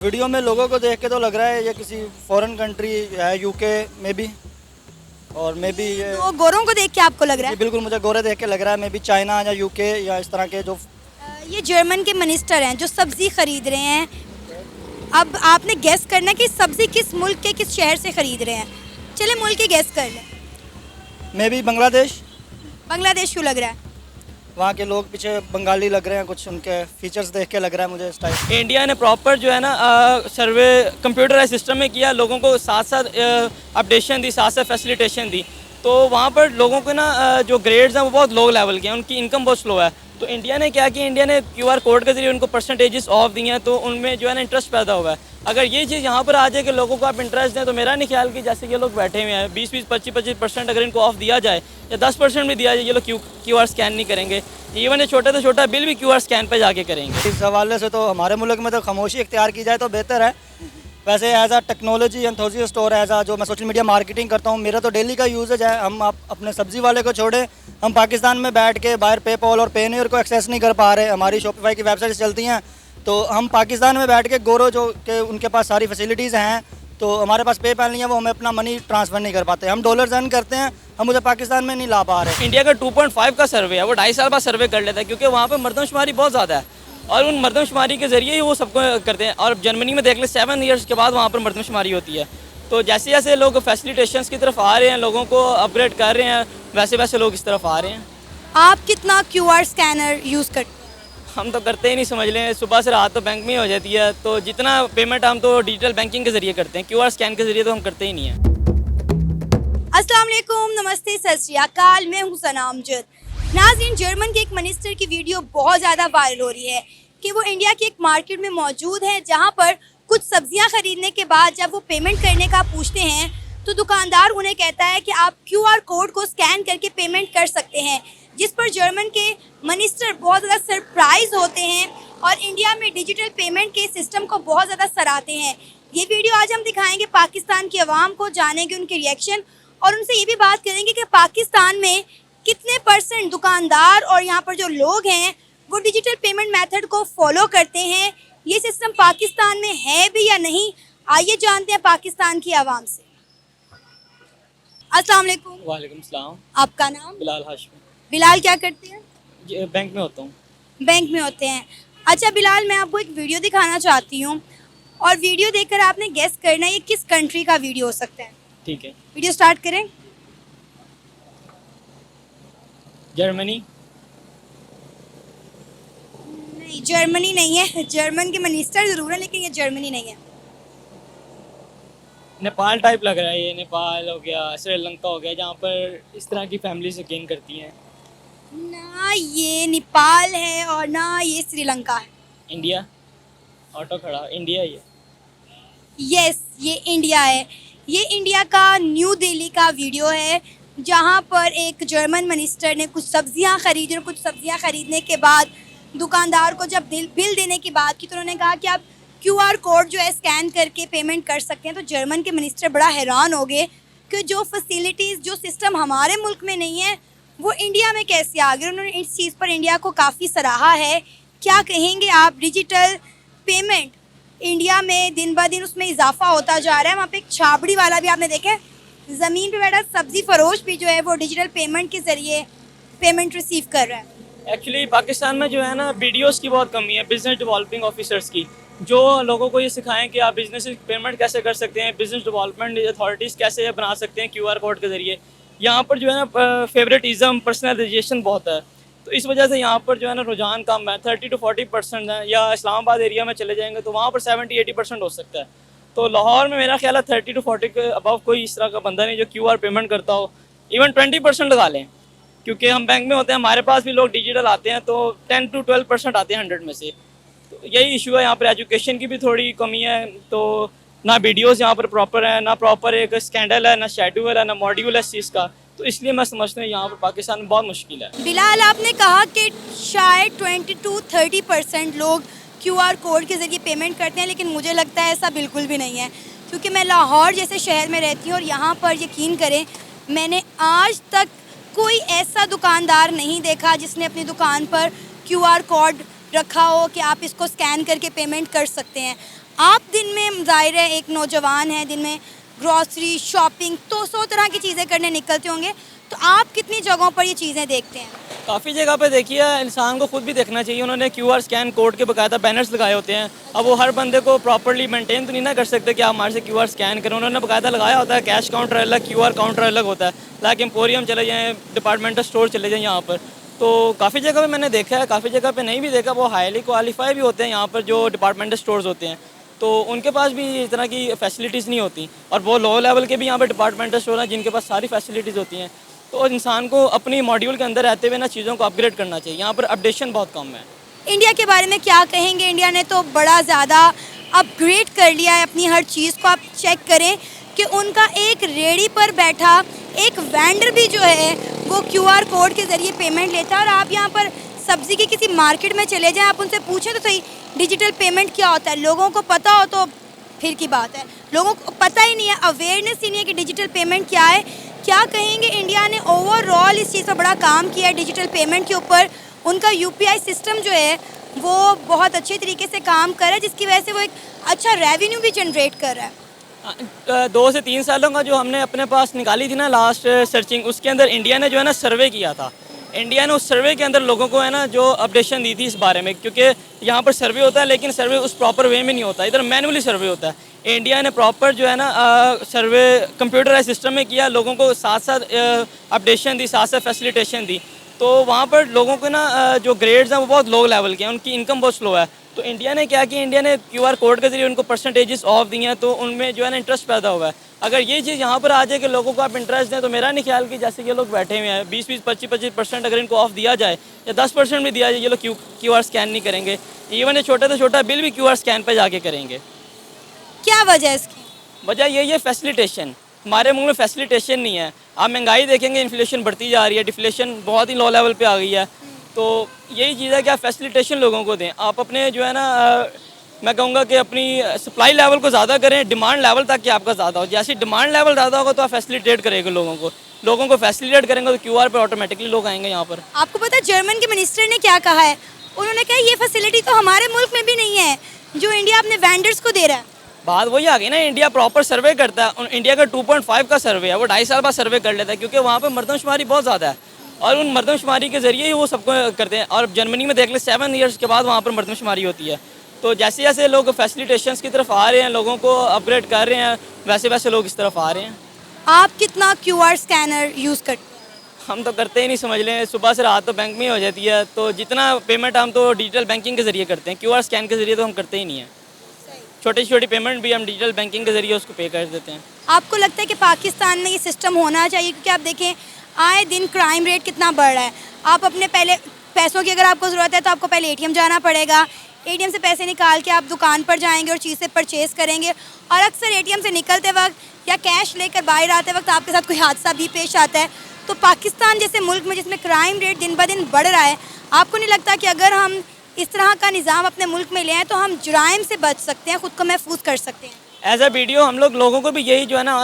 Video में लोगों को देख के तो लग रहा है ये किसी फॉरेन कंट्री है, यूके में भी, और मे बी ये तो गोरों को देख के आपको लग रहा ये है? बिल्कुल मुझे गोरे देख के लग रहा है, मे बी चाइना या यूके या इस तरह के जो ये जर्मन के मिनिस्टर हैं जो सब्जी खरीद रहे हैं। अब आपने गैस करना है कि सब्जी किस मुल्क के किस शहर से खरीद रहे हैं। चले मुल्क की गैस कर लें। May be Bangladesh. बांग्लादेश क्यों लग रहा है? वहाँ के लोग पीछे बंगाली लग रहे हैं, कुछ उनके फीचर्स देख के लग रहा है मुझे इस टाइप। इंडिया ने प्रॉपर जो है ना सर्वे कंप्यूटराइज सिस्टम में किया, लोगों को साथ साथ अपडेशन दी, साथ साथ फैसिलिटेशन दी। तो वहाँ पर लोगों के ना जो ग्रेड्स हैं वो बहुत लो लेवल के हैं, उनकी इनकम बहुत स्लो है। तो इंडिया ने क्या किया, इंडिया ने क्यूआर कोड के जरिए उनको परसेंटेजेस ऑफ दिए हैं, तो उनमें जो है ना इंटरेस्ट पैदा हुआ है। अगर ये चीज़ यहाँ पर आ जाए कि लोगों को आप इंटरेस्ट दें, तो मेरा नहीं ख्याल कि जैसे ये लोग बैठे हुए हैं 20-20, 25-25% अगर इनको ऑफ दिया जाए या 10% भी दिया जाए, ये लोग क्यूआर स्कैन नहीं करेंगे। इवन ये छोटा से छोटा बिल भी क्यूआर स्कैन पे जाके करेंगे। इस हवाले से तो हमारे मुल्क में तो खामोशी इख्तियार की जाए तो बेहतर है। वैसे एज अ टेक्नोलॉजी एंथुसियास्ट और एज अ जो मैं सोशल मीडिया मार्केटिंग करता हूँ, मेरा तो डेली का यूजेज है। हम आप अपने सब्जी वाले को छोड़े, हम पाकिस्तान में बैठ के बाहर पेपॉल और पेनीयर को एक्सेस नहीं कर पा रहे। हमारी शॉपिफाई की वेबसाइट्स चलती हैं, तो हम पाकिस्तान में बैठ के गोरो जो कि उनके पास सारी फैसिलिटीज़ हैं, तो हमारे पास पेपैल नहीं है, वो हमें अपना मनी ट्रांसफ़र नहीं कर पाते। हम डॉलर्स अर्न करते हैं, हम मुझे पाकिस्तान में नहीं ला पा रहे। इंडिया का 2.5 का सर्वे है, वो 2.5 साल बाद सर्वे कर लेता है, क्योंकि वहाँ पर मरदमशुमारी बहुत ज़्यादा है और उन मरदमशुमारी के ज़रिए ही वो सबको करते हैं। और जर्मनी में देख ले 7 ईयर्स के बाद वहाँ पर मरदमशुमारी होती है। तो जैसे जैसे लोग फैसिलिटेशंस की तरफ आ रहे हैं, लोगों को अपग्रेड कर रहे हैं, वैसे वैसे लोग इस तरफ आ रहे हैं। आप कितना क्यूआर स्कैनर यूज़ करते हैं? हम तो करते ही नहीं, समझ लें सुबह से रात तो बैंक में ही हो जाती है। तो जितना पेमेंट हम तो डिजिटल बैंकिंग के ज़रिए करते हैं, क्यूआर स्कैन के ज़रिए तो हम करते ही नहीं हैं। अस्सलाम वालेकुम, नमस्ते, सत श्री अकाल। मैं हूँ सना अमजद। नाज़रीन, जर्मन के एक मिनिस्टर की वीडियो बहुत ज़्यादा वायरल हो रही है कि वो इंडिया की एक मार्केट में मौजूद है, जहाँ पर कुछ सब्जियाँ खरीदने के बाद जब वो पेमेंट करने का पूछते हैं तो दुकानदार उन्हें कहता है कि आप क्यूआर कोड को स्कैन करके पेमेंट कर सकते हैं, जिस पर जर्मन के मिनिस्टर बहुत ज़्यादा सरप्राइज होते हैं और इंडिया में डिजिटल पेमेंट के सिस्टम को बहुत ज़्यादा सराहते हैं। ये वीडियो आज हम दिखाएंगे पाकिस्तान की आवाम को, जानेंगे उनके रिएक्शन और उनसे ये भी बात करेंगे कि पाकिस्तान में कितने % दुकानदार और यहाँ पर जो लोग हैं वो डिजिटल पेमेंट मेथड को फॉलो करते हैं। ये सिस्टम पाकिस्तान में है भी या नहीं, आइए जानते हैं पाकिस्तान की आवाम से। अस्सलाम वालेकुम। वालेकुम सलाम। आपका नाम? बिलाल हाशमी। बिलाल, क्या करते हैं? बैंक में होता हूँ। बैंक में होते हैं। अच्छा बिलाल, मैं आपको एक वीडियो दिखाना चाहती हूँ और वीडियो देखकर आपने गेस करना है ये किस कंट्री का वीडियो हो सकता है। ठीक है। वीडियो स्टार्ट करें। जर्मनी। नहीं, जर्मनी नहीं है। जर्मन के मिनिस्टर ज़रूर है लेकिन ये जर्मनी नहीं है। नेपाल टाइप लग रहा है ये, नेपाल हो गया, श्रीलंका हो गया, जहाँ पर इस तरह की फैमिली से गेन करती हैं। ना ये नेपाल है और ना ये श्रीलंका है। इंडिया। ऑटो खड़ा, इंडिया ही है। यस, ये इंडिया है। ये इंडिया का न्यू दिल्ली का वीडियो है, जहाँ पर एक जर्मन मिनिस्टर ने कुछ सब्जियाँ खरीदी और कुछ सब्जियाँ खरीदने के बाद दुकानदार को जब बिल देने की बात की तो उन्होंने कहा कि आप क्यूआर कोड जो है स्कैन करके पेमेंट कर सकते हैं। तो जर्मन के मिनिस्टर बड़ा हैरान हो गए कि जो फैसिलिटीज़, जो सिस्टम हमारे मुल्क में नहीं है वो इंडिया में कैसे आ गए। उन्होंने इस चीज़ पर इंडिया को काफ़ी सराहा है। क्या कहेंगे आप? डिजिटल पेमेंट इंडिया में दिन ब दिन उसमें इजाफा होता जा रहा है। वहाँ पे एक छाबड़ी वाला भी आपने देखा है, ज़मीन पे बैठा सब्ज़ी फरोश भी जो है वो डिजिटल पेमेंट के ज़रिए पेमेंट रिसीव कर रहा है। एक्चुअली पाकिस्तान में जो है ना बीडीओस की बहुत कमी है, बिजनेस डेवलपिंग ऑफिसर्स की, जो लोगों को ये सिखाएं कि आप बिजनेस पेमेंट कैसे कर सकते हैं, बिजनेस डेवलपमेंट अथॉरिटीज़ कैसे बना सकते हैं क्यूआर कोड के ज़रिए। यहाँ पर जो है ना फेवरेटिज़म, पर्सनलाइजेशन बहुत है, तो इस वजह से यहाँ पर जो है ना रुझान कम है। 30 to 40% है, या इस्लामाबाद एरिया में चले जाएंगे तो वहाँ पर 70-80% हो सकता है। तो लाहौर में मेरा ख्याल है 30 to 40 के अबव कोई इस तरह का बंदा नहीं जो क्यूआर पेमेंट करता हो। इवन 20% लगा लें, क्योंकि हम बैंक में होते हैं, हमारे पास भी लोग डिजिटल आते हैं, तो 10 to 12% आते हैं 100 में से। तो यही इशू है यहाँ पर। एजुकेशन की भी थोड़ी कमी है, तो ना वीडियोस यहाँ पर प्रॉपर है, ना प्रॉपर एक स्कैंडल है, ना शेड्यूल है, ना मॉड्यूल है इस चीज़ का। तो इसलिए मैं समझता हूँ यहाँ पर पाकिस्तान में बहुत मुश्किल है। बिलाल, आपने कहा कि शायद 20 to 30% लोग क्यूआर कोड के ज़रिए पेमेंट करते हैं, लेकिन मुझे लगता है ऐसा बिल्कुल भी नहीं है, क्योंकि मैं लाहौर जैसे शहर में रहती हूँ और यहाँ पर यकीन करें मैंने आज तक कोई ऐसा दुकानदार नहीं देखा जिसने अपनी दुकान पर क्यूआर कोड रखा हो कि आप इसको स्कैन करके पेमेंट कर सकते हैं। आप दिन में ज़ाहिर है एक नौजवान है, दिन में ग्रॉसरी शॉपिंग तो 100 तरह की चीज़ें करने निकलते होंगे, तो आप कितनी जगहों पर ये चीज़ें देखते हैं? काफ़ी जगह पे देखिए, इंसान को खुद भी देखना चाहिए। उन्होंने QR स्कैन कोड के बकायदा बैनर्स लगाए होते हैं। अब वो हर बंदे को प्रॉपर्ली मेंटेन तो नहीं ना कर सकते कि आप हमारे से QR स्कैन करें। उन्होंने बकायदा लगाया होता है, कैश काउंटर अलग, QR काउंटर अलग होता है। लाइक एम्पोरियम चले जाएँ, डिपार्टमेंटल स्टोर चले जाएँ यहाँ पर, तो काफ़ी जगह पे मैंने देखा है। काफ़ी जगह पे नहीं भी देखा, वो हाईली क्वालिफाई भी होते हैं यहाँ पर जो डिपार्टमेंटल स्टोर्स होते हैं, तो उनके पास भी इस तरह की फैसिलिटीज़ नहीं होती। और वो लो लेवल के भी यहाँ पर डिपार्टमेंटल स्टोर हैं जिनके पास सारी फैसिलिटीज़ होती हैं। तो इंसान को अपनी मॉड्यूल के अंदर रहते हुए ना चीज़ों को अपग्रेड करना चाहिए। यहाँ पर अपडेशन बहुत कम है। इंडिया के बारे में क्या कहेंगे? इंडिया ने तो बड़ा ज़्यादा अपग्रेड कर लिया है अपनी हर चीज़ को। आप चेक करें कि उनका एक रेडी पर बैठा एक वेंडर भी जो है वो QR कोड के ज़रिए पेमेंट लेता है। और आप यहाँ पर सब्ज़ी की किसी मार्केट में चले जाएं, आप उनसे पूछें तो सही डिजिटल पेमेंट क्या होता है। लोगों को पता हो तो फिर की बात है, लोगों को पता ही नहीं है, अवेयरनेस ही नहीं है कि डिजिटल पेमेंट क्या है। क्या कहेंगे, इंडिया ने ओवरऑल इस चीज़ पर बड़ा काम किया है डिजिटल पेमेंट के ऊपर। उनका UPI सिस्टम जो है वो बहुत अच्छे तरीके से काम कर रहा है, जिसकी वजह से वो एक अच्छा रेवेन्यू भी जनरेट कर रहा है। 2 से 3 सालों का जो हमने अपने पास निकाली थी ना लास्ट सर्चिंग, उसके अंदर इंडिया ने जो है ना सर्वे किया था। इंडिया ने उस सर्वे के अंदर लोगों को है ना जो अपडेशन दी थी इस बारे में, क्योंकि यहाँ पर सर्वे होता है लेकिन सर्वे उस प्रॉपर वे में नहीं होता, इधर मैनुअली सर्वे होता है। इंडिया ने प्रॉपर जो है ना सर्वे कंप्यूटराइज सिस्टम में किया, लोगों को साथ साथ अपडेशन दी, साथ साथ फैसिलिटेशन दी। तो वहाँ पर लोगों के ना जो ग्रेड्स हैं वो बहुत लो लेवल के हैं, उनकी इनकम बहुत स्लो है। तो इंडिया ने क्या किया, इंडिया ने QR कोड के जरिए उनको परसेंटेजेस ऑफ दी हैं, तो उनमें जो है ना इंटरेस्ट पैदा हुआ है। अगर ये चीज़ यहाँ पर आ जाए कि लोगों को आप इंटरेस्ट दें, तो मेरा नहीं ख्याल कि जैसे ये लोग बैठे हुए हैं 20-20, 25-25% अगर इनको ऑफ दिया जाए या 10% भी दिया जाए, ये लोग QR स्कैन नहीं करेंगे। इवन ये छोटा से छोटा बिल भी QR स्कैन पर जाके करेंगे। क्या वजह है इसकी? वजह यही है फैसिलिटेशन। हमारे मुल्क में फैसिलिटेशन नहीं है। आप महंगाई देखेंगे, इन्फ्लेशन बढ़ती जा रही है, डिफ्लेशन बहुत ही लो लेवल पे आ गई है। तो यही चीज़ है कि आप फैसिलिटेशन लोगों को दें। आप अपने जो है ना मैं कहूँगा कि अपनी सप्लाई लेवल को ज़्यादा करें, डिमांड लेवल ताकि आपका ज़्यादा हो। जैसे डिमांड लेवल ज़्यादा होगा तो आप फैसिलिटेट करेंगे लोगों को फैसिलिटेट करेंगे तो QR पे ऑटोमेटिकली लोग आएंगे यहाँ पर। आपको पता है जर्मन के मिनिस्टर ने क्या कहा है? उन्होंने कहा ये फैसिलिटी तो हमारे मुल्क में भी नहीं है जो इंडिया अपने वेंडर्स को दे रहा है। बात वही आ गई ना, इंडिया प्रॉपर सर्वे करता है। इंडिया का 2.5 का सर्वे है, वो 2.5 साल बाद सर्वे कर लेता है, क्योंकि वहाँ पे मरदमशुमारी बहुत ज़्यादा है और उन मरदमशुमारी के ज़रिए ही वो सबको करते हैं। और जर्मनी में देख ले 7 ईयर्स के बाद वहाँ पर मरदमशुमारी होती है। तो जैसे जैसे लोग फैसिलिटेशंस की तरफ आ रहे हैं, लोगों को अपग्रेड कर रहे हैं, वैसे वैसे लोग इस तरफ आ रहे हैं। आप कितना QR स्कैनर यूज़ करते हैं? हम तो करते ही नहीं, समझ लें सुबह से रात तो बैंक में ही हो जाती है। तो जितना पेमेंट हम तो डिजिटल बैंकिंग के ज़रिए करते हैं, QR स्कैन के ज़रिए तो हम करते ही नहीं हैं। छोटी छोटी पेमेंट भी हम डिजिटल बैंकिंग के ज़रिए उसको पे कर देते हैं। आपको लगता है कि पाकिस्तान में ये सिस्टम होना चाहिए? क्योंकि आप देखें आए दिन क्राइम रेट कितना बढ़ रहा है। आप अपने पहले पैसों की अगर आपको ज़रूरत है तो आपको पहले ATM जाना पड़ेगा, ATM से पैसे निकाल के आप दुकान पर जाएंगे और चीज़ें परचेज़ करेंगे, और अक्सर ATM से निकलते वक्त या कैश लेकर बाहर आते वक्त आपके साथ कोई हादसा भी पेश आता है। तो पाकिस्तान जैसे मुल्क में जिसमें क्राइम रेट दिन ब दिन बढ़ रहा है, आपको नहीं लगता कि अगर हम इस तरह का निज़ाम अपने मुल्क में ले आए तो हम जुराइम से बच सकते हैं, ख़ुद को महफूज कर सकते हैं? एज अ वीडियो हम लोगों को भी यही जो है ना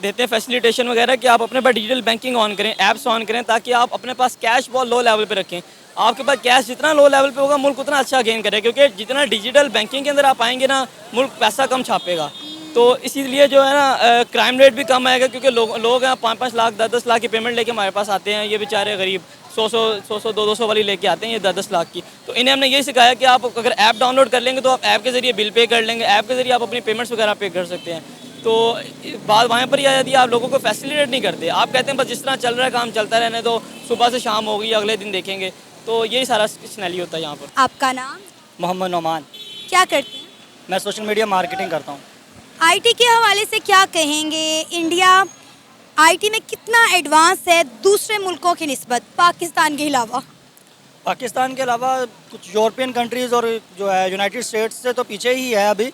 देते हैं फैसिलिटेशन वगैरह कि आप अपने पास डिजिटल बैंकिंग ऑन करें, ऐप्स ऑन करें, ताकि आप अपने पास कैश बहुत लो लेवल पे रखें। आपके पास कैश जितना लो लेवल पे होगा मुल्क उतना अच्छा गेन करे, क्योंकि जितना डिजिटल बैंकिंग के अंदर आप आएंगे ना मुल्क पैसा कम छापेगा। तो इसीलिए जो है ना क्राइम रेट भी कम आएगा, क्योंकि लोग हैं 5-5 लाख 10-10 लाख की पेमेंट लेके हमारे पास आते हैं। ये बेचारे गरीब 100-100 200 वाली लेके आते हैं ये 10-10 लाख की। तो इन्हें हमने यही सिखाया कि आप अगर ऐप डाउनलोड कर लेंगे तो आप ऐप के ज़रिए बिल पे कर लेंगे, ऐप के ज़रिए आप अपनी पेमेंट्स वगैरह पे कर सकते हैं। तो बात वहाँ पर ही आ जाती है, आप लोगों को फैसिलिटेट नहीं करते। आप कहते हैं बस जिस तरह चल रहा है काम चलता रहने दो, सुबह से शाम होगी अगले दिन देखेंगे। तो यही सारा सिनेरियो होता है यहाँ पर। आपका नाम? मोहम्मद नोमान। क्या करते हैं? मैं सोशल मीडिया मार्केटिंग करता हूँ। IT के हवाले से क्या कहेंगे? इंडिया IT में कितना एडवांस है दूसरे मुल्कों की निस्बत, पाकिस्तान के अलावा? पाकिस्तान के अलावा कुछ यूरोपियन कंट्रीज़ और जो है यूनाइटेड स्टेट्स से तो पीछे ही है अभी,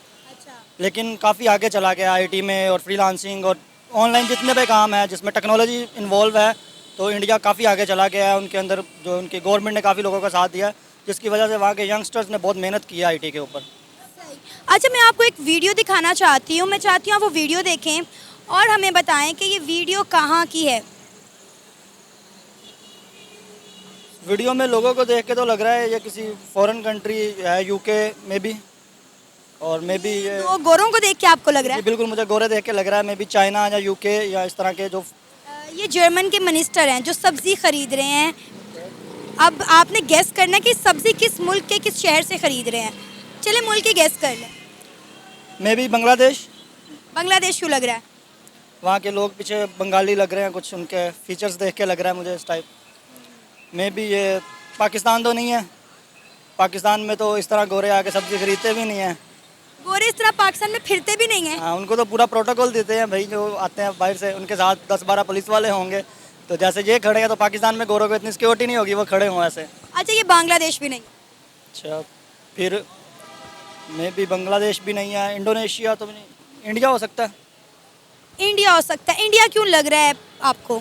लेकिन काफ़ी आगे चला गया IT में। और फ्रीलांसिंग और ऑनलाइन जितने भी काम है जिसमें टेक्नोलॉजी इन्वॉल्व है, तो इंडिया काफ़ी आगे चला गया है। उनके अंदर जो उनकी गवर्नमेंट ने काफ़ी लोगों का साथ दिया है, जिसकी वजह से वहाँ के यंगस्टर्स ने बहुत मेहनत की है IT के ऊपर। अच्छा, मैं आपको एक वीडियो दिखाना चाहती हूँ। मैं चाहती हूँ आप वो वीडियो देखें और हमें बताएं कि ये वीडियो कहाँ की है। वीडियो में लोगों को देख के तो लग रहा है ये किसी फॉरेन कंट्री है, UK में भी। और मे बी ये तो गोरों को देख के आपको लग रहा जी है? बिल्कुल मुझे गोरे देख के लग रहा है, मे बी चाइना या यूके या इस तरह के जो ये जर्मन के मिनिस्टर हैं जो सब्जी खरीद रहे हैं। अब आपने गेस करना है कि सब्जी किस मुल्क के किस शहर से खरीद रहे हैं। चले मुल्क ही गेस कर लें। May be Bangladesh. बांग्लादेश क्यों लग रहा है? वहाँ के लोग पीछे बंगाली लग रहे हैं, कुछ उनके फीचर्स देख के लग रहा है मुझे इस टाइप। मे बी ये पाकिस्तान तो नहीं है, पाकिस्तान में तो इस तरह गोरे आके सब्जी खरीदते भी नहीं हैं। गोरे इस तरह पाकिस्तान में फिरते भी नहीं हैं। हाँ, उनको तो पूरा प्रोटोकॉल देते हैं भाई, जो आते हैं बाहर से उनके साथ 10-12 पुलिस वाले होंगे, तो जैसे ये खड़े हैं तो पाकिस्तान में गोरों को इतनी सिक्योरिटी नहीं होगी वो खड़े हों ऐसे। अच्छा, ये बांग्लादेश भी नहीं। अच्छा, फिर मे बी बांग्लादेश भी नहीं है, इंडोनेशिया तो भी नहीं, इंडिया हो सकता है। इंडिया हो सकता है। इंडिया क्यों लग रहा है आपको?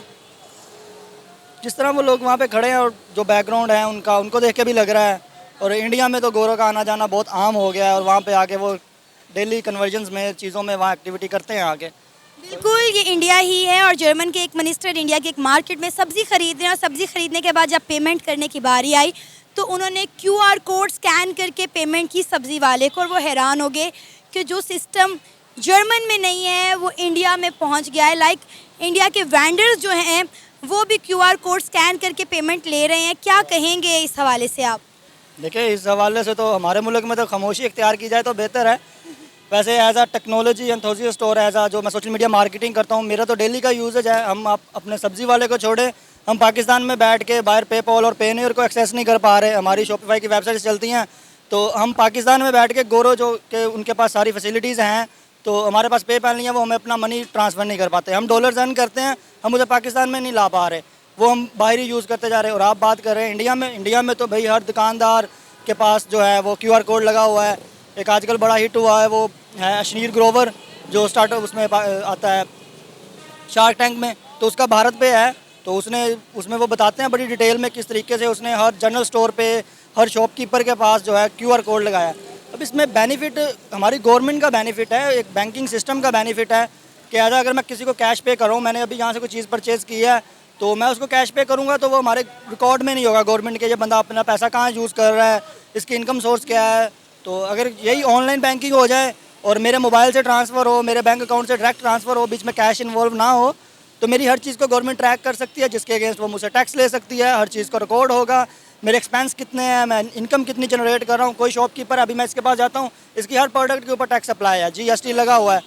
जिस तरह वो लोग वहाँ पे खड़े हैं और जो बैकग्राउंड है उनका, उनको देख के भी लग रहा है। और इंडिया में तो गोरों का आना जाना बहुत आम हो गया है, और वहाँ पे आके वो डेली कन्वर्जन्स में चीज़ों में वहाँ एक्टिविटी करते हैं आके। बिल्कुल, ये इंडिया ही है और जर्मन के एक मिनिस्टर इंडिया के एक मार्केट में सब्जी खरीद रहे हैं, और सब्जी खरीदने के बाद जब पेमेंट करने की बारी आई तो उन्होंने QR कोड स्कैन करके पेमेंट की सब्जी वाले को, और वो हैरान हो गए कि जो सिस्टम जर्मन में नहीं है वो इंडिया में पहुंच गया है। लाइक इंडिया के वेंडर्स जो हैं वो भी QR कोड स्कैन करके पेमेंट ले रहे हैं। क्या कहेंगे इस हवाले से आप? देखिए, इस हवाले से तो हमारे मुल्क में तो खामोशी इख्तियार की जाए तो बेहतर है। वैसे एज आ टेक्नोलॉजी एंथुसियास्ट स्टोर, एज आ जो मैं सोशल मीडिया मार्केटिंग करता हूँ, मेरा तो डेली का यूजेज है। हम अपने सब्जी वाले को छोड़े, हम पाकिस्तान में बैठ के बाहर पेपॉल और पेनीयर को एक्सेस नहीं कर पा रहे। हमारी शॉपिफाई की वेबसाइट चलती हैं, तो हम पाकिस्तान में बैठ के गोरो जो के उनके पास सारी फैसिलिटीज़ हैं, तो हमारे पास पेपैल नहीं है, वो हमें अपना मनी ट्रांसफ़र नहीं कर पाते। हम डॉलर्स अर्न करते हैं, हम उसे पाकिस्तान में नहीं ला पा रहे, वो हम बाहर ही यूज़ करते जा रहे हैं। और आप बात कर रहे हैं इंडिया में तो भाई हर दुकानदार के पास जो है वो QR कोड लगा हुआ है। एक आजकल बड़ा हिट हुआ है वो है अशनीर ग्रोवर, जो स्टार्टअप उसमें आता है शार्क टैंक में, तो उसका भारत पे है। तो उसमें वो बताते हैं बड़ी डिटेल में किस तरीके से उसने हर जनरल स्टोर पे, हर शॉपकीपर के पास जो है QR कोड लगाया है। अब इसमें बेनिफिट हमारी गवर्नमेंट का बेनिफिट है, एक बैंकिंग सिस्टम का बेनिफिट है कि अगर मैं किसी को कैश पे कर रहा हूँ, मैंने अभी यहाँ से कोई चीज़ परचेज़ की है, तो मैं उसको कैश पे करूँगा तो वो हमारे रिकॉर्ड में नहीं होगा गवर्नमेंट के, ये बंदा अपना पैसा कहाँ यूज़ कर रहा है, इसकी इनकम सोर्स क्या है। तो अगर यही ऑनलाइन बैंकिंग हो जाए और मेरे मोबाइल से ट्रांसफ़र हो, मेरे बैंक अकाउंट से डायरेक्ट ट्रांसफ़र हो, बीच में कैश इन्वॉल्व ना हो, तो मेरी हर चीज़ को गवर्नमेंट ट्रैक कर सकती है, जिसके अगेंस्ट वो मुझसे टैक्स ले सकती है। हर चीज़ को रिकॉर्ड होगा, मेरे एक्सपेंस कितने हैं, मैं इनकम कितनी जनरेट कर रहा हूँ। कोई शॉपकीपर अभी मैं इसके पास जाता हूँ, इसकी हर प्रोडक्ट के ऊपर टैक्स अप्लाई है, GST लगा हुआ है,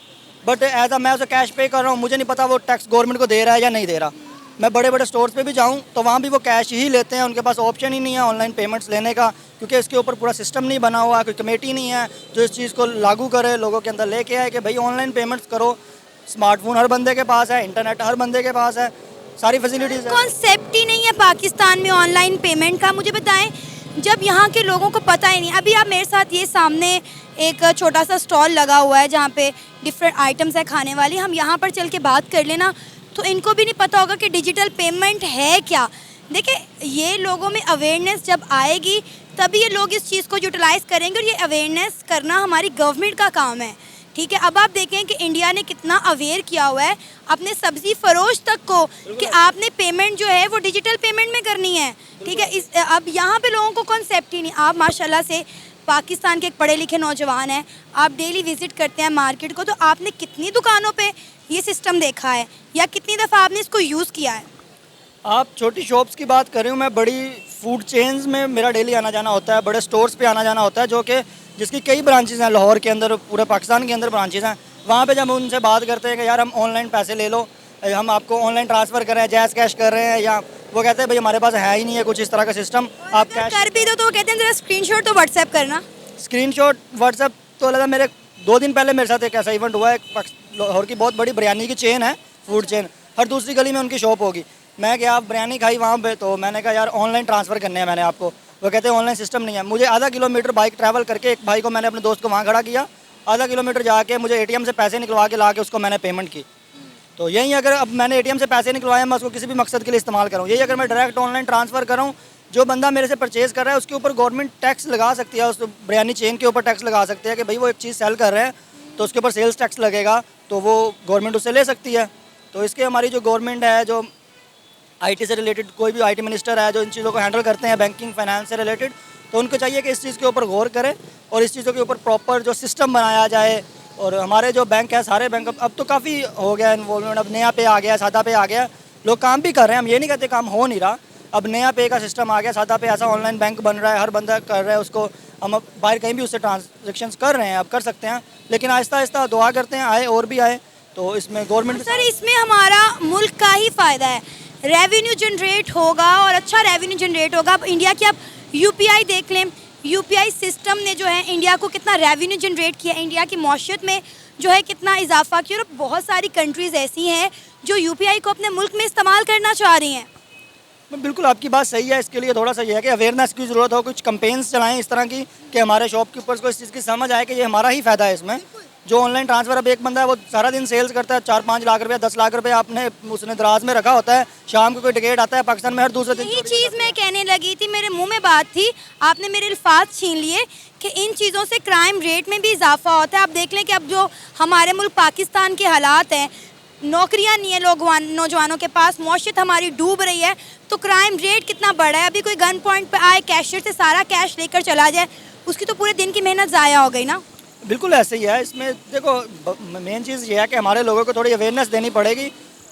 बट एज मैं उसे कैश पे कर रहा हूँ, मुझे नहीं पता वो टैक्स गवर्नमेंट को दे रहा है या नहीं दे रहा। मैं बड़े बड़े स्टोर्स पे भी जाऊँ तो वहाँ भी वो कैश ही लेते हैं, उनके पास ऑप्शन ही नहीं है ऑनलाइन पेमेंट्स लेने का, क्योंकि इसके ऊपर पूरा सिस्टम नहीं बना हुआ, कोई कमेटी नहीं है जो इस चीज़ को लागू करे, लोगों के अंदर लेके आए कि भाई ऑनलाइन पेमेंट्स करो। स्मार्टफोन हर बंदे के पास है, इंटरनेट हर बंदे के पास है, सारी फैसिलिटीज़ है। कॉन्सेप्ट ही नहीं है पाकिस्तान में ऑनलाइन पेमेंट का। मुझे बताएं, जब यहाँ के लोगों को पता ही नहीं। अभी आप मेरे साथ, ये सामने एक छोटा सा स्टॉल लगा हुआ है जहाँ पे डिफरेंट आइटम्स है खाने वाली, हम यहाँ पर चल के बात कर लेना तो इनको भी नहीं पता होगा कि डिजिटल पेमेंट है क्या। देखिए, ये लोगों में अवेयरनेस जब आएगी तभी ये लोग इस चीज़ को यूटिलाइज़ करेंगे, और ये अवेयरनेस करना हमारी गवर्नमेंट का काम है। ठीक है, अब आप देखें कि इंडिया ने कितना अवेयर किया हुआ है अपने सब्जी फरोश तक को कि आपने पेमेंट जो है वो डिजिटल पेमेंट में करनी है। ठीक है, अब यहाँ पे लोगों को कॉन्सेप्ट ही नहीं। आप माशाल्लाह से पाकिस्तान के एक पढ़े लिखे नौजवान हैं, आप डेली विजिट करते हैं मार्केट को, तो आपने कितनी दुकानों पे ये सिस्टम देखा है या कितनी दफ़ा आपने इसको यूज़ किया है? आप छोटी शॉप्स की बात कर रही हूँ, मैं बड़ी फूड चेन्स में मेरा डेली आना जाना होता है, बड़े स्टोर्स पे आना जाना होता है, जो कि जिसकी कई ब्रांचेज़ हैं लाहौर के अंदर, पूरे पाकिस्तान के अंदर ब्रांचेज़ हैं। वहाँ पे जब हम उनसे बात करते हैं कि यार हम ऑनलाइन पैसे ले लो, हम आपको ऑनलाइन ट्रांसफ़र कर रहे हैं, जैज़ कैश कर रहे हैं, या वो कहते हैं भाई हमारे पास है ही नहीं है कुछ इस तरह का सिस्टम, आप कैश कर भी दो तो वो कहते हैं ज़रा स्क्रीनशॉट तो व्हाट्सएप करना। स्क्रीनशॉट व्हाट्सएप तो लगा। मेरे 2 दिन पहले मेरे साथ एक ऐसा इवेंट हुआ है, लाहौर की बहुत बड़ी बिरयानी की चेन है, फूड चेन, हर दूसरी गली में उनकी शॉप होगी। मैं गया, बिरयानी खाई वहाँ पे, तो मैंने कहा यार ऑनलाइन ट्रांसफ़र करने हैं मैंने आपको। वो कहते हैं ऑनलाइन सिस्टम नहीं है। मुझे आधा किलोमीटर बाइक ट्रैवल करके, एक भाई को मैंने अपने दोस्त को वहाँ खड़ा किया, आधा किलोमीटर जाके मुझे ATM से पैसे निकलवा के ला के उसको मैंने पेमेंट की। तो यही अगर अब मैंने ATM से पैसे निकलवाए, मैं उसको किसी भी मकसद के लिए इस्तेमाल करूँ, यही अगर मैं डायरेक्ट ऑनलाइन ट्रांसफ़र करूँ, जो बंदा मेरे से परचेज़ कर रहा है उसके ऊपर गवर्नमेंट टैक्स लगा सकती है, उस बिरयानी चेन के ऊपर टैक्स लगा सकती है कि भाई वो एक चीज़ सेल कर रहे हैं तो उसके ऊपर सेल्स टैक्स लगेगा, तो वो गवर्नमेंट उससे ले सकती है। तो इसके हमारी जो गवर्नमेंट है, जो IT से रिलेटेड कोई भी IT मिनिस्टर है जो इन चीज़ों को हैंडल करते हैं, बैंकिंग फाइनेंस से रिलेटेड, तो तो उनको चाहिए कि इस चीज़ के ऊपर गौर करें और इस चीज़ों के ऊपर प्रॉपर जो सिस्टम बनाया जाए। और हमारे जो बैंक है, सारे बैंक अब तो काफ़ी हो गया इन्वॉल्वमेंट, अब नया पे आ गया, सादा पे आ गया, लोग काम भी कर रहे हैं, हम ये नहीं कहते काम हो नहीं रहा। अब नया पे का सिस्टम आ गया, सादा पे ऐसा ऑनलाइन बैंक बन रहा है, हर बंदा कर रहा है उसको, हम अब बाहर कहीं भी उससे ट्रांजेक्शंस कर रहे हैं, अब कर सकते हैं। लेकिन आहिस्ता आहिस्ता दुआ करते हैं आए और भी आए, तो इसमें गवर्नमेंट सर इसमें हमारा मुल्क का ही फ़ायदा है, रेवेन्यू जनरेट होगा और अच्छा रेवेन्यू जनरेट होगा। अब इंडिया की आप यूपीआई देख लें, यूपीआई सिस्टम ने जो है इंडिया को कितना रेवेन्यू जनरेट किया, इंडिया की मौशियत में जो है कितना इजाफा किया। और बहुत सारी कंट्रीज़ ऐसी हैं जो यूपीआई को अपने मुल्क में इस्तेमाल करना चाह रही हैं। बिल्कुल आपकी बात सही है। इसके लिए थोड़ा सा ये है कि अवेयरनेस की ज़रूरत हो, कुछ कैंपेन्स चलाएं इस तरह की कि हमारे शॉपकीपर्स को इस चीज़ की समझ आए कि ये हमारा ही फ़ायदा है इसमें। जो ऑनलाइन ट्रांसफ़र, अब एक बंदा है वो सारा दिन सेल्स करता है, 4-5 लाख रुपया 10 लाख रुपया आपने उसने दराज में रखा होता है, शाम को कोई टिकट आता है पाकिस्तान में हर दूसरे दिन। यही चीज़ मैं कहने लगी थी, मेरे मुंह में बात थी, आपने मेरे अल्फाज छीन लिए कि इन चीज़ों से क्राइम रेट में भी इजाफा होता है। आप देख लें कि अब जो हमारे मुल्क पाकिस्तान के हालात हैं, नौकरियां नहीं है नौजवानों के पास, मौशियत हमारी डूब रही है, तो क्राइम रेट कितना बढ़ा है। अभी कोई गन पॉइंट पे आए, कैशियर से सारा कैश लेकर चला जाए, उसकी तो पूरे दिन की मेहनत ज़ाया हो गई ना। बिल्कुल ऐसे ही है। इसमें देखो मेन चीज़ ये है कि हमारे लोगों को थोड़ी अवेयरनेस देनी पड़ेगी।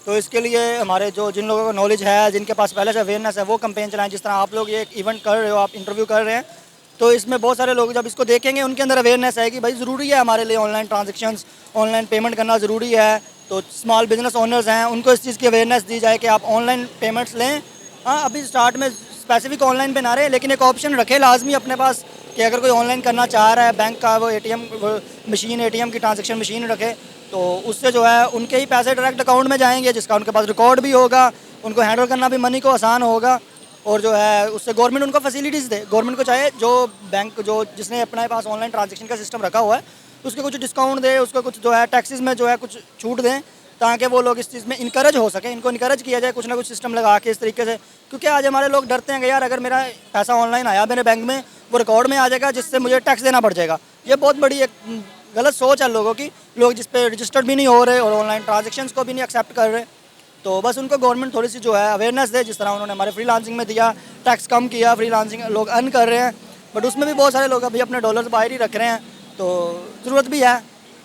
तो इसके लिए हमारे जो जिन लोगों को नॉलेज है, जिनके पास पहले से अवेयरनेस है, वो कैंपेन चलाएं। जिस तरह आप लोग ये एक इवेंट कर रहे हो, आप इंटरव्यू कर रहे हैं, तो इसमें बहुत सारे लोग जब इसको देखेंगे उनके अंदर अवेयरनेस है कि भाई ज़रूरी है हमारे लिए ऑनलाइन ट्रांजेक्शन्स, ऑनलाइन पेमेंट करना ज़रूरी है। तो स्मॉल बिजनेस ओनर्स हैं, उनको इस चीज़ की अवेयरनेस दी जाए कि आप ऑनलाइन पेमेंट्स लें। हाँ, अभी स्टार्ट में स्पेसिफिक ऑनलाइन पे ना रहे, लेकिन एक ऑप्शन रखे लाजमी अपने पास कि अगर कोई ऑनलाइन करना चाह रहा है, बैंक का वो एटीएम की ट्रांजैक्शन मशीन रखे, तो उससे जो है उनके ही पैसे डायरेक्ट अकाउंट में जाएंगे, जिसका उनके पास रिकॉर्ड भी होगा, उनको हैंडल करना भी मनी को आसान होगा। और जो है उससे गवर्नमेंट उनको फैसिलिटीज़ दे। गवर्नमेंट को चाहे जो बैंक जो जिसने अपने पास ऑनलाइन ट्रांजेक्शन का सिस्टम रखा हुआ है उसके कुछ डिस्काउंट दे, उसको कुछ जो है टैक्सेस में जो है कुछ छूट दें, ताकि वो लोग इस चीज़ में इनकरेज हो सके, इनको इनकरेज किया जाए कुछ ना कुछ सिस्टम लगा के इस तरीके से। क्योंकि आज हमारे लोग डरते हैं कि यार अगर मेरा पैसा ऑनलाइन आया मेरे बैंक में, वो रिकॉर्ड में आ जाएगा जिससे मुझे टैक्स देना पड़ जाएगा। ये बहुत बड़ी एक गलत सोच है लोगों की। लोग जिस पे रजिस्टर्ड भी नहीं हो रहे और ऑनलाइन ट्रांजेक्शन्स को भी नहीं एक्सेप्ट कर रहे। तो बस उनको गवर्नमेंट थोड़ी सी जो है अवेयरनेस दे, जिस तरह उन्होंने हमारे फ्रीलांसिंग में दिया, टैक्स कम किया, फ्रीलांसिंग लोग अर्न कर रहे हैं, बट उसमें भी बहुत सारे लोग अभी अपने डॉलर्स बाहर ही रख रहे हैं। तो ज़रूरत भी है,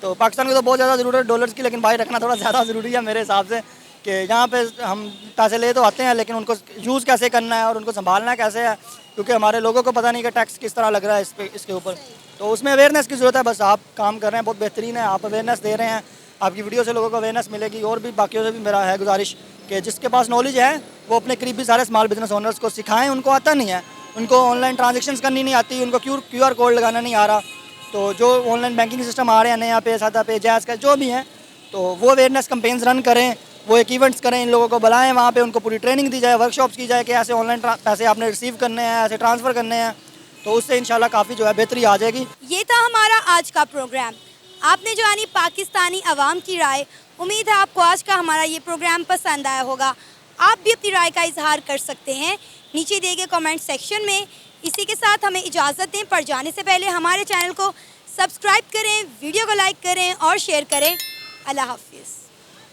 तो पाकिस्तान को तो बहुत ज़्यादा ज़रूरत है डॉलर्स की, लेकिन बाहर रखना थोड़ा ज़्यादा ज़रूरी है मेरे हिसाब से। कि यहाँ पे हम पैसे ले तो आते हैं, लेकिन उनको यूज़ कैसे करना है और उनको संभालना कैसे है, क्योंकि हमारे लोगों को पता नहीं कि टैक्स किस तरह लग रहा है इसके ऊपर। तो उसमें अवेयरनेस की ज़रूरत है। बस आप काम कर रहे हैं, बहुत बेहतरीन है, आप अवेयरनेस दे रहे हैं, आपकी वीडियो से लोगों को अवेयरनेस मिलेगी। और भी बाकियों से भी मेरा है गुजारिश कि जिसके पास नॉलेज है वो अपने करीबी सारे स्मॉल बिजनेस ओनर्स को सिखाएं। उनको आता नहीं है, उनको ऑनलाइन ट्रांजेक्शन्स करनी नहीं आती, उनको QR कोड लगाना नहीं आ रहा। तो जो ऑनलाइन बैंकिंग सिस्टम आ रहे हैं नया पे, सादा पे, जैज़ का जो भी हैं, तो वो अवेयरनेस कैंपेन्स रन करें, वो एक इवेंट्स करें, इन लोगों को बुलाएं, वहाँ पे उनको पूरी ट्रेनिंग दी जाए, वर्कशॉप्स की जाए कि ऐसे ऑनलाइन पैसे आपने रिसीव करने हैं, ऐसे ट्रांसफ़र करने हैं। तो उससे इंशाल्लाह काफ़ी जो है बेहतरी आ जाएगी। ये था हमारा आज का प्रोग्राम। आपने जानी पाकिस्तानी अवाम की राय। उम्मीद है आपको आज का हमारा ये प्रोग्राम पसंद आया होगा। आप भी अपनी राय का इजहार कर सकते हैं नीचे दिए गए कमेंट सेक्शन में। इसी के साथ हमें इजाज़त दें, पर जाने से पहले हमारे चैनल को सब्सक्राइब करें, वीडियो को लाइक करें और शेयर करें। अल्लाह हाफिज़।